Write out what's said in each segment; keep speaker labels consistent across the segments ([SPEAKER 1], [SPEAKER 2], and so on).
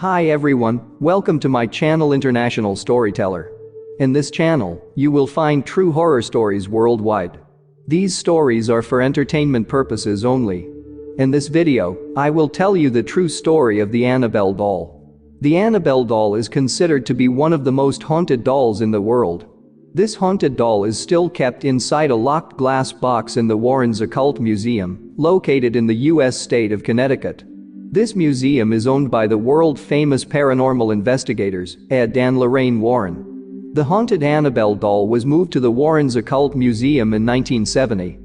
[SPEAKER 1] Hi everyone, welcome to my channel International Storyteller. In this channel, you will find true horror stories worldwide. These stories are for entertainment purposes only. In this video, I will tell you the true story of the Annabelle doll. The Annabelle doll is considered to be one of the most haunted dolls in the world. This haunted doll is still kept inside a locked glass box in the Warren's Occult Museum, located in the U.S. state of Connecticut. This museum is owned by the world-famous paranormal investigators, Ed and Lorraine Warren. The haunted Annabelle doll was moved to the Warren's Occult Museum in 1970.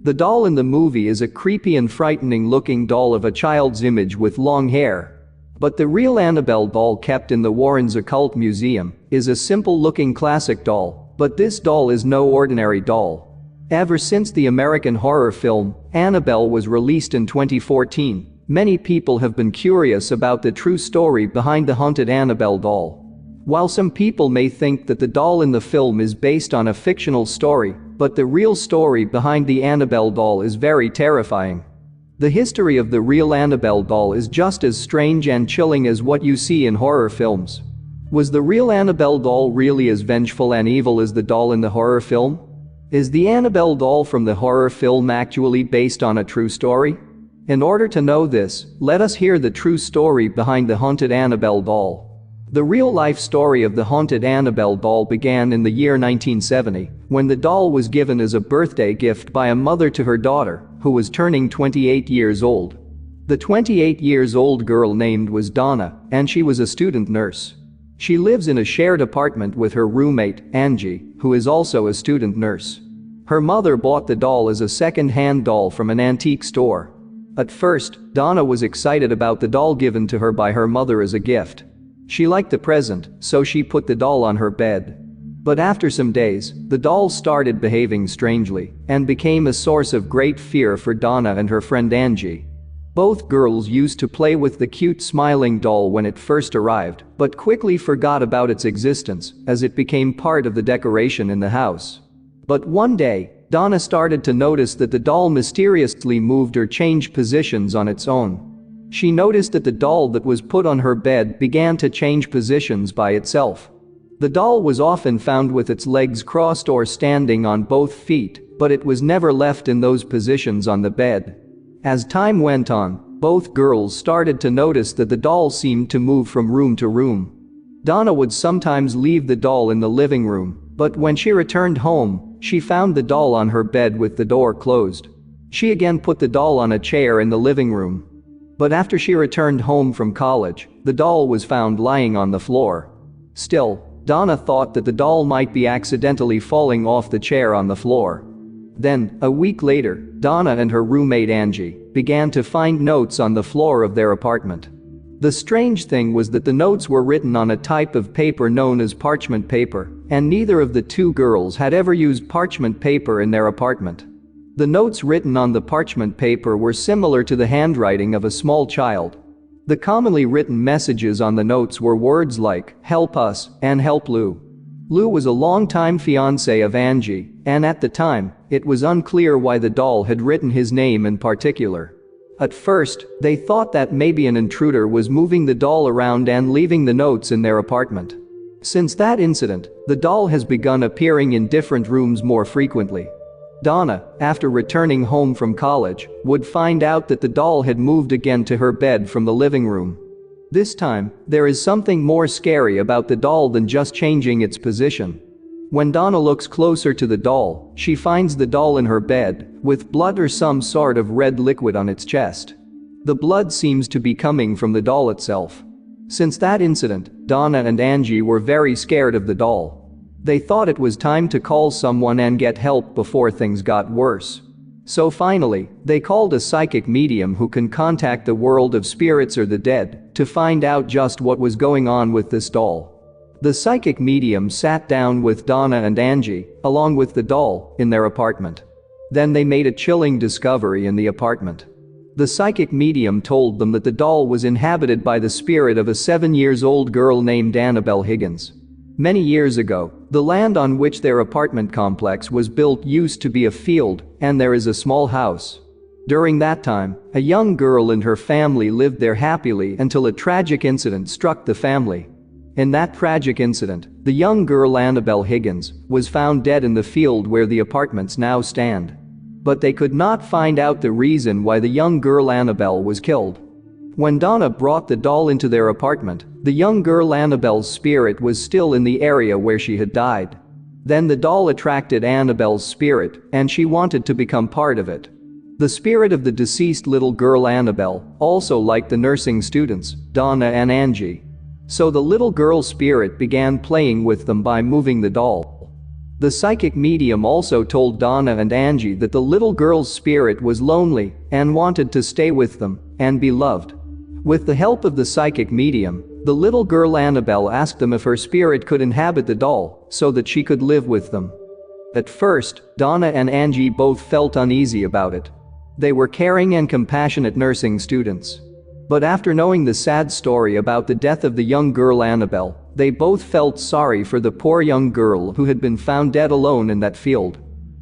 [SPEAKER 1] The doll in the movie is a creepy and frightening-looking doll of a child's image with long hair. But the real Annabelle doll kept in the Warren's Occult Museum is a simple-looking classic doll, but this doll is no ordinary doll. Ever since the American horror film, Annabelle was released in 2014, many people have been curious about the true story behind the haunted Annabelle doll. While some people may think that the doll in the film is based on a fictional story, but the real story behind the Annabelle doll is very terrifying. The history of the real Annabelle doll is just as strange and chilling as what you see in horror films. Was the real Annabelle doll really as vengeful and evil as the doll in the horror film? Is the Annabelle doll from the horror film actually based on a true story? In order to know this, let us hear the true story behind the haunted Annabelle doll. The real-life story of the haunted Annabelle doll began in the year 1970, when the doll was given as a birthday gift by a mother to her daughter, who was turning 28 years old. The 28-years-old girl named was Donna, and she was a student nurse. She lives in a shared apartment with her roommate, Angie, who is also a student nurse. Her mother bought the doll as a second-hand doll from an antique store. At first, Donna was excited about the doll given to her by her mother as a gift. She liked the present, so she put the doll on her bed. But after some days, the doll started behaving strangely and became a source of great fear for Donna and her friend Angie. Both girls used to play with the cute smiling doll when it first arrived, but quickly forgot about its existence as it became part of the decoration in the house. But one day, Donna started to notice that the doll mysteriously moved or changed positions on its own. She noticed that the doll that was put on her bed began to change positions by itself. The doll was often found with its legs crossed or standing on both feet, but it was never left in those positions on the bed. As time went on, both girls started to notice that the doll seemed to move from room to room. Donna would sometimes leave the doll in the living room, but when she returned home, she found the doll on her bed with the door closed. She again put the doll on a chair in the living room. But after she returned home from college, the doll was found lying on the floor. Still, Donna thought that the doll might be accidentally falling off the chair on the floor. Then, a week later, Donna and her roommate Angie began to find notes on the floor of their apartment. The strange thing was that the notes were written on a type of paper known as parchment paper, and neither of the two girls had ever used parchment paper in their apartment. The notes written on the parchment paper were similar to the handwriting of a small child. The commonly written messages on the notes were words like, "Help us," and "Help Lou." Lou was a longtime fiancé of Angie, and at the time, it was unclear why the doll had written his name in particular. At first, they thought that maybe an intruder was moving the doll around and leaving the notes in their apartment. Since that incident, the doll has begun appearing in different rooms more frequently. Donna, after returning home from college, would find out that the doll had moved again to her bed from the living room. This time, there is something more scary about the doll than just changing its position. When Donna looks closer to the doll, she finds the doll in her bed, with blood or some sort of red liquid on its chest. The blood seems to be coming from the doll itself. Since that incident, Donna and Angie were very scared of the doll. They thought it was time to call someone and get help before things got worse. So finally, they called a psychic medium who can contact the world of spirits or the dead to find out just what was going on with this doll. The psychic medium sat down with Donna and Angie, along with the doll, in their apartment. Then they made a chilling discovery in the apartment. The psychic medium told them that the doll was inhabited by the spirit of a 7-year-old girl named Annabelle Higgins. Many years ago, the land on which their apartment complex was built used to be a field, and there is a small house. During that time, a young girl and her family lived there happily until a tragic incident struck the family. In that tragic incident, the young girl Annabelle Higgins was found dead in the field where the apartments now stand. But they could not find out the reason why the young girl Annabelle was killed. When Donna brought the doll into their apartment, the young girl Annabelle's spirit was still in the area where she had died. Then the doll attracted Annabelle's spirit, and she wanted to become part of it. The spirit of the deceased little girl Annabelle also liked the nursing students, Donna and Angie. So the little girl's spirit began playing with them by moving the doll. The psychic medium also told Donna and Angie that the little girl's spirit was lonely and wanted to stay with them and be loved. With the help of the psychic medium, the little girl Annabelle asked them if her spirit could inhabit the doll so that she could live with them. At first, Donna and Angie both felt uneasy about it. They were caring and compassionate nursing students. But after knowing the sad story about the death of the young girl Annabelle, they both felt sorry for the poor young girl who had been found dead alone in that field.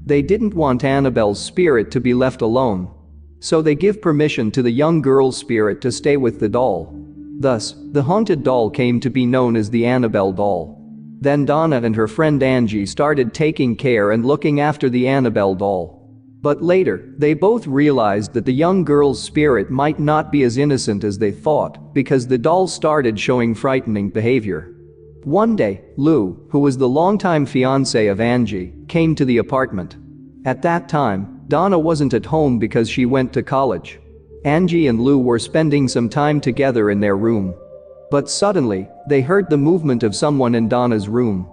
[SPEAKER 1] They didn't want Annabelle's spirit to be left alone. So they give permission to the young girl's spirit to stay with the doll. Thus, the haunted doll came to be known as the Annabelle doll. Then Donna and her friend Angie started taking care and looking after the Annabelle doll. But later, they both realized that the young girl's spirit might not be as innocent as they thought because the doll started showing frightening behavior. One day, Lou, who was the longtime fiancé of Angie, came to the apartment. At that time, Donna wasn't at home because she went to college. Angie and Lou were spending some time together in their room. But suddenly, they heard the movement of someone in Donna's room.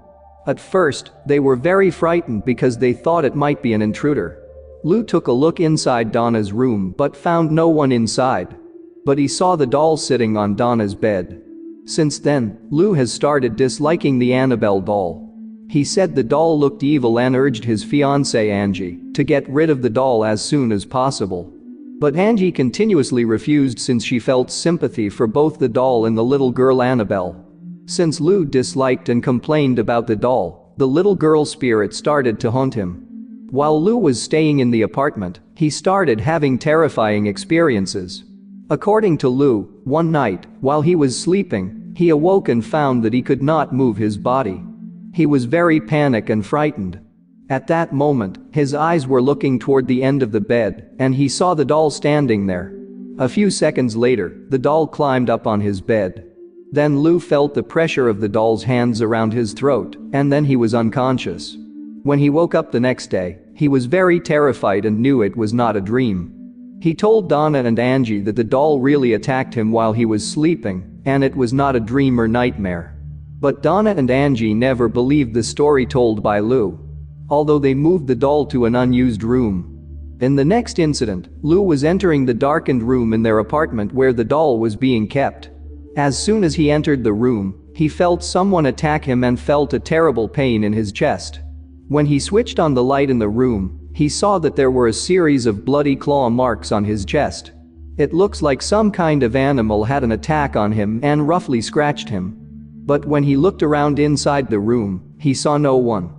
[SPEAKER 1] At first, they were very frightened because they thought it might be an intruder. Lou took a look inside Donna's room but found no one inside. But he saw the doll sitting on Donna's bed. Since then, Lou has started disliking the Annabelle doll. He said the doll looked evil and urged his fiancée Angie to get rid of the doll as soon as possible. But Angie continuously refused since she felt sympathy for both the doll and the little girl Annabelle. Since Lou disliked and complained about the doll, the little girl spirit started to haunt him. While Lou was staying in the apartment, he started having terrifying experiences. According to Lou, one night, while he was sleeping, he awoke and found that he could not move his body. He was very panicked and frightened. At that moment, his eyes were looking toward the end of the bed, and he saw the doll standing there. A few seconds later, the doll climbed up on his bed. Then Lou felt the pressure of the doll's hands around his throat, and then he was unconscious. When he woke up the next day, he was very terrified and knew it was not a dream. He told Donna and Angie that the doll really attacked him while he was sleeping, and it was not a dream or nightmare. But Donna and Angie never believed the story told by Lou. Although they moved the doll to an unused room. In the next incident, Lou was entering the darkened room in their apartment where the doll was being kept. As soon as he entered the room, he felt someone attack him and felt a terrible pain in his chest. When he switched on the light in the room, he saw that there were a series of bloody claw marks on his chest. It looks like some kind of animal had an attack on him and roughly scratched him. But when he looked around inside the room, he saw no one.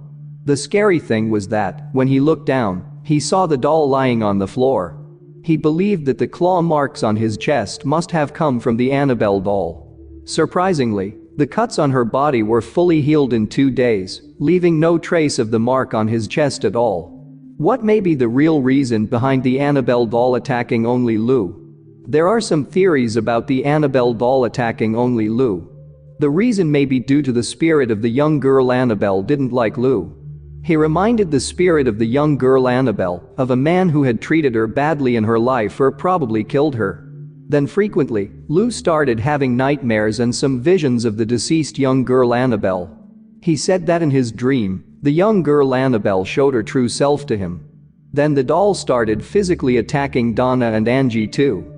[SPEAKER 1] The scary thing was that, when he looked down, he saw the doll lying on the floor. He believed that the claw marks on his chest must have come from the Annabelle doll. Surprisingly, the cuts on her body were fully healed in 2 days, leaving no trace of the mark on his chest at all. What may be the real reason behind the Annabelle doll attacking only Lou? There are some theories about the Annabelle doll attacking only Lou. The reason may be due to the spirit of the young girl Annabelle didn't like Lou. He reminded the spirit of the young girl Annabelle of a man who had treated her badly in her life or probably killed her. Then frequently, Lou started having nightmares and some visions of the deceased young girl Annabelle. He said that in his dream, the young girl Annabelle showed her true self to him. Then the doll started physically attacking Donna and Angie too.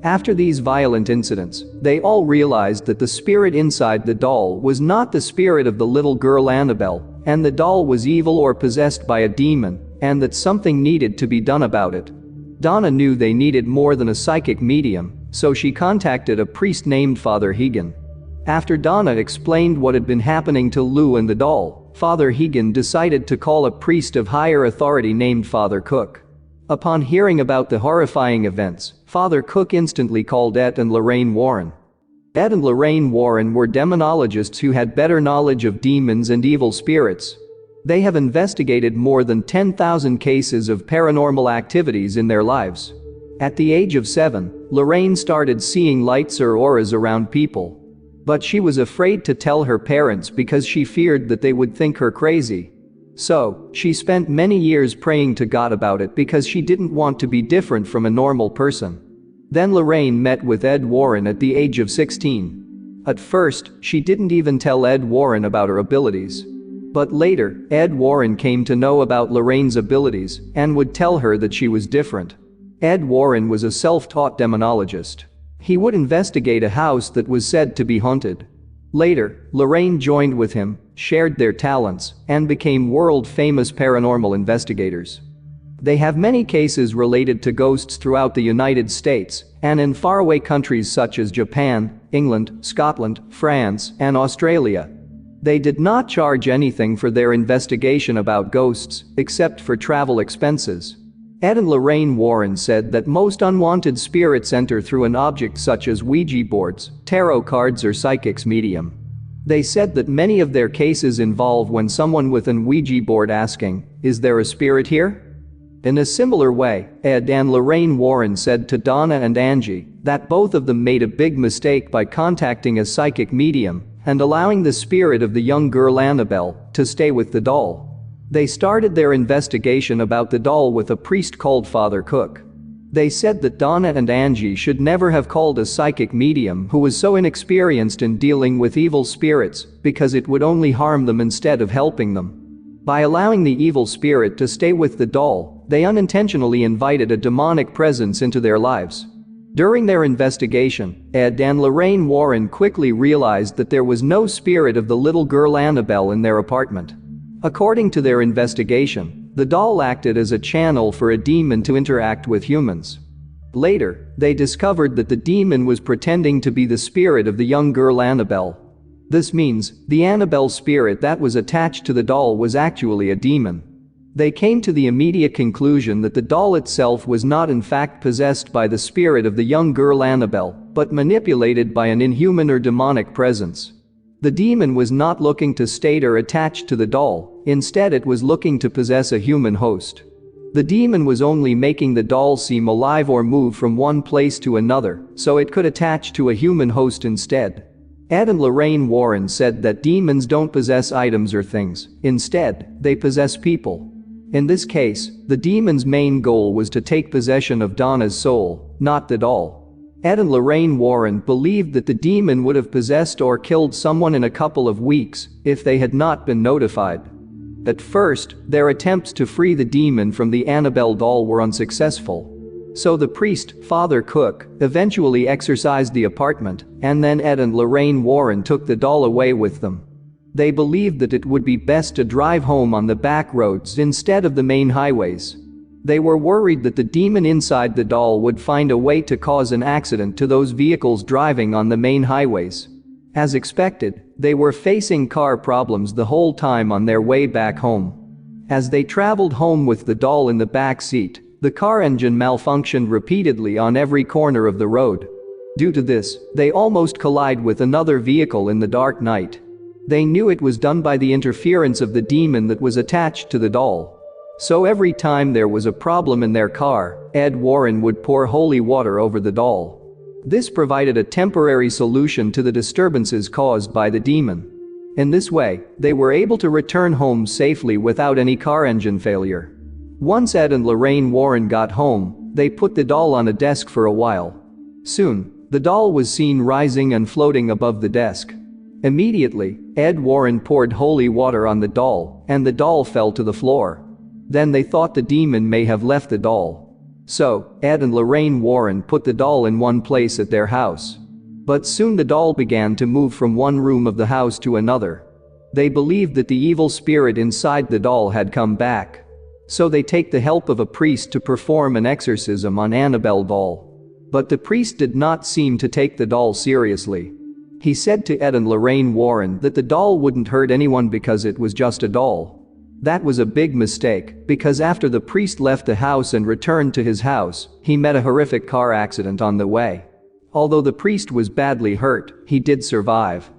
[SPEAKER 1] After these violent incidents, they all realized that the spirit inside the doll was not the spirit of the little girl Annabelle, and the doll was evil or possessed by a demon, and that something needed to be done about it. Donna knew they needed more than a psychic medium, so she contacted a priest named Father Higgin. After Donna explained what had been happening to Lou and the doll, Father Higgin decided to call a priest of higher authority named Father Cook. Upon hearing about the horrifying events, Father Cook instantly called Ed and Lorraine Warren. Ed and Lorraine Warren were demonologists who had better knowledge of demons and evil spirits. They have investigated more than 10,000 cases of paranormal activities in their lives. At the age of 7, Lorraine started seeing lights or auras around people. But she was afraid to tell her parents because she feared that they would think her crazy. So, she spent many years praying to God about it because she didn't want to be different from a normal person. Then Lorraine met with Ed Warren at the age of 16. At first, she didn't even tell Ed Warren about her abilities. But later, Ed Warren came to know about Lorraine's abilities and would tell her that she was different. Ed Warren was a self-taught demonologist. He would investigate a house that was said to be haunted. Later, Lorraine joined with him, shared their talents, and became world-famous paranormal investigators. They have many cases related to ghosts throughout the United States and in faraway countries such as Japan, England, Scotland, France, and Australia. They did not charge anything for their investigation about ghosts, except for travel expenses. Ed and Lorraine Warren said that most unwanted spirits enter through an object such as Ouija boards, tarot cards, or psychic's medium. They said that many of their cases involve when someone with an Ouija board asking, "Is there a spirit here?" In a similar way, Ed and Lorraine Warren said to Donna and Angie that both of them made a big mistake by contacting a psychic medium and allowing the spirit of the young girl Annabelle to stay with the doll. They started their investigation about the doll with a priest called Father Cook. They said that Donna and Angie should never have called a psychic medium who was so inexperienced in dealing with evil spirits because it would only harm them instead of helping them. By allowing the evil spirit to stay with the doll, they unintentionally invited a demonic presence into their lives. During their investigation, Ed and Lorraine Warren quickly realized that there was no spirit of the little girl Annabelle in their apartment. According to their investigation, the doll acted as a channel for a demon to interact with humans. Later, they discovered that the demon was pretending to be the spirit of the young girl Annabelle. This means the Annabelle spirit that was attached to the doll was actually a demon. They came to the immediate conclusion that the doll itself was not in fact possessed by the spirit of the young girl Annabelle, but manipulated by an inhuman or demonic presence. The demon was not looking to stay or attached to the doll, instead it was looking to possess a human host. The demon was only making the doll seem alive or move from one place to another, so it could attach to a human host instead. Ed and Lorraine Warren said that demons don't possess items or things, instead, they possess people. In this case, the demon's main goal was to take possession of Donna's soul, not the doll. Ed and Lorraine Warren believed that the demon would have possessed or killed someone in a couple of weeks if they had not been notified. At first, their attempts to free the demon from the Annabelle doll were unsuccessful. So the priest, Father Cook, eventually exorcised the apartment, and then Ed and Lorraine Warren took the doll away with them. They believed that it would be best to drive home on the back roads instead of the main highways. They were worried that the demon inside the doll would find a way to cause an accident to those vehicles driving on the main highways. As expected, they were facing car problems the whole time on their way back home. As they traveled home with the doll in the back seat, the car engine malfunctioned repeatedly on every corner of the road. Due to this, they almost collided with another vehicle in the dark night. They knew it was done by the interference of the demon that was attached to the doll. So every time there was a problem in their car, Ed Warren would pour holy water over the doll. This provided a temporary solution to the disturbances caused by the demon. In this way, they were able to return home safely without any car engine failure. Once Ed and Lorraine Warren got home, they put the doll on a desk for a while. Soon, the doll was seen rising and floating above the desk. Immediately, Ed Warren poured holy water on the doll, and the doll fell to the floor. Then they thought the demon may have left the doll. So, Ed and Lorraine Warren put the doll in one place at their house. But soon the doll began to move from one room of the house to another. They believed that the evil spirit inside the doll had come back. So they take the help of a priest to perform an exorcism on Annabelle doll. But the priest did not seem to take the doll seriously. He said to Ed and Lorraine Warren that the doll wouldn't hurt anyone because it was just a doll. That was a big mistake, because after the priest left the house and returned to his house, he met a horrific car accident on the way. Although the priest was badly hurt, he did survive.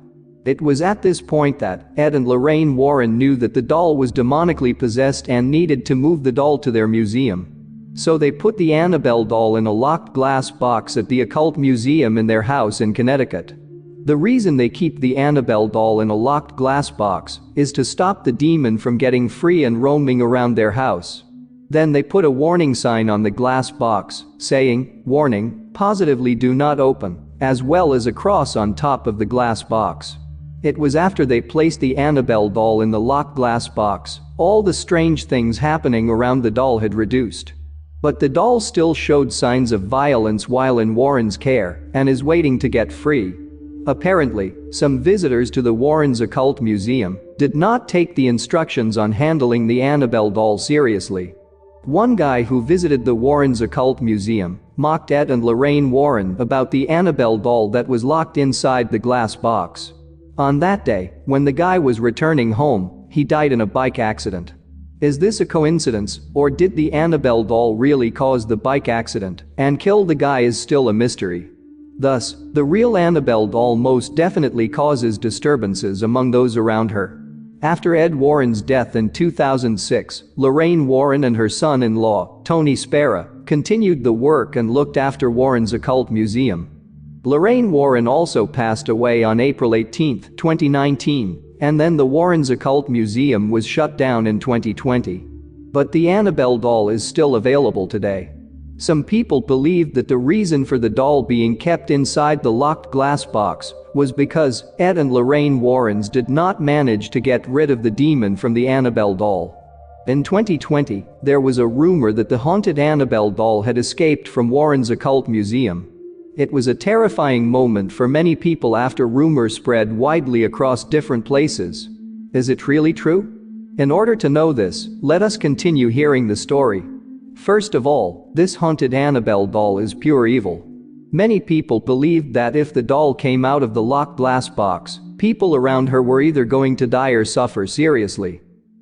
[SPEAKER 1] It was at this point that Ed and Lorraine Warren knew that the doll was demonically possessed and needed to move the doll to their museum. So they put the Annabelle doll in a locked glass box at the Occult Museum in their house in Connecticut. The reason they keep the Annabelle doll in a locked glass box is to stop the demon from getting free and roaming around their house. Then they put a warning sign on the glass box, saying, "Warning, positively do not open," as well as a cross on top of the glass box. It was after they placed the Annabelle doll in the locked glass box, all the strange things happening around the doll had reduced. But the doll still showed signs of violence while in Warren's care and is waiting to get free. Apparently, some visitors to the Warrens' Occult Museum did not take the instructions on handling the Annabelle doll seriously. One guy who visited the Warrens' Occult Museum mocked Ed and Lorraine Warren about the Annabelle doll that was locked inside the glass box. On that day, when the guy was returning home, he died in a bike accident. Is this a coincidence, or did the Annabelle doll really cause the bike accident and kill the guy is still a mystery. Thus, the real Annabelle doll most definitely causes disturbances among those around her. After Ed Warren's death in 2006, Lorraine Warren and her son-in-law, Tony Spera, continued the work and looked after Warren's Occult Museum. Lorraine Warren also passed away on April 18, 2019, and then the Warrens' Occult Museum was shut down in 2020. But the Annabelle doll is still available today. Some people believed that the reason for the doll being kept inside the locked glass box was because Ed and Lorraine Warrens did not manage to get rid of the demon from the Annabelle doll. In 2020, there was a rumor that the haunted Annabelle doll had escaped from Warren's Occult Museum. It was a terrifying moment for many people after rumors spread widely across different places. Is it really true? In order to know this, let us continue hearing the story. First of all, this haunted Annabelle doll is pure evil. Many people believed that if the doll came out of the locked glass box, people around her were either going to die or suffer seriously.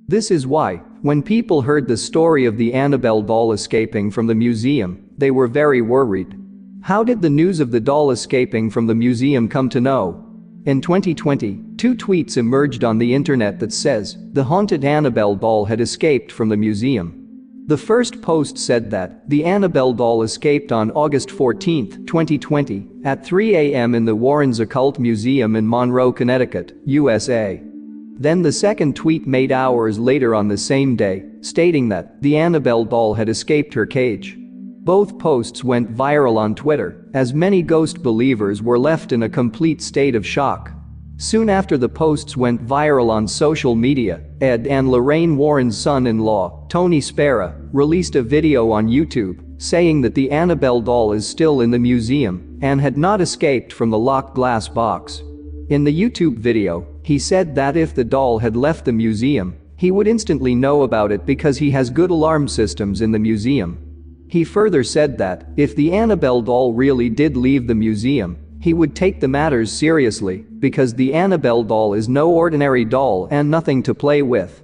[SPEAKER 1] This is why, when people heard the story of the Annabelle doll escaping from the museum, they were very worried. How did the news of the doll escaping from the museum come to know? In 2020, 2 tweets emerged on the internet that says the haunted Annabelle doll had escaped from the museum. The first post said that the Annabelle doll escaped on August 14, 2020, at 3 a.m. in the Warrens' Occult Museum in Monroe, Connecticut, USA. Then the second tweet made hours later on the same day, stating that the Annabelle doll had escaped her cage. Both posts went viral on Twitter, as many ghost believers were left in a complete state of shock. Soon after the posts went viral on social media, Ed and Lorraine Warren's son-in-law, Tony Spera, released a video on YouTube saying that the Annabelle doll is still in the museum and had not escaped from the locked glass box. In the YouTube video, he said that if the doll had left the museum, he would instantly know about it because he has good alarm systems in the museum. He further said that if the Annabelle doll really did leave the museum, he would take the matters seriously because the Annabelle doll is no ordinary doll and nothing to play with.